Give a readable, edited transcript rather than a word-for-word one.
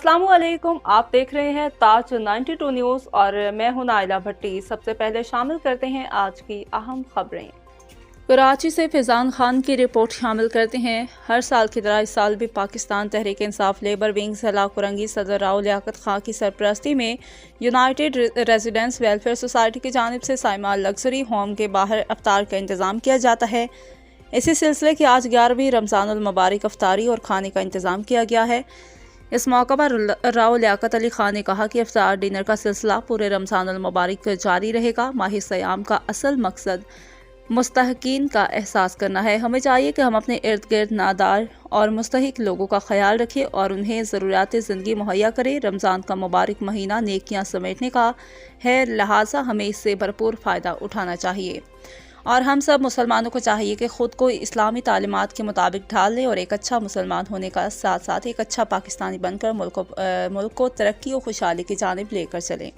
अस्सलाम वालेकुम। आप देख रहे हैं ताज 92 न्यूज़ और मैं हूं नाइला भट्टी। सबसे पहले शामिल करते हैं आज की अहम खबरें। कराची से फैज़ान खान की रिपोर्ट शामिल करते हैं। हर साल की तरह इस साल भी पाकिस्तान तहरीक इंसाफ लेबर विंग ज़िला कुरंगी सदर राव लियाकत खां की सरपरस्ती में यूनाइटेड रेजिडेंट्स वेलफेयर सोसाइटी की जानिब से साइमा लग्जरी होम के बाहर अफ्तार का इंतज़ाम किया जाता है। इसी सिलसिले की आज 11वीं रमज़ानुल मुबारक अफ्तारी और खाने का इंतज़ाम किया गया है। इस मौका पर राव लियाकत अली खान ने कहा कि इफ्तार डिनर का सिलसिला पूरे रमज़ानुल मुबारक जारी रहेगा। माह सयाम का असल मकसद मुस्तहकीन का एहसास करना है। हमें चाहिए कि हम अपने इर्द गिर्द नादार और मुस्तहिक लोगों का ख्याल रखें और उन्हें ज़रूरियात ज़िंदगी मुहैया करें। रमज़ान का मुबारक महीना नेकियां समेटने का है, लिहाजा हमें इससे भरपूर फ़ायदा उठाना चाहिए और हम सब मुसलमानों को चाहिए कि ख़ुद को इस्लामी तालीमात के मुताबिक ढाल लें और एक अच्छा मुसलमान होने का साथ साथ एक अच्छा पाकिस्तानी बनकर मुल्क को तरक्की और खुशहाली की जानिब लेकर चलें।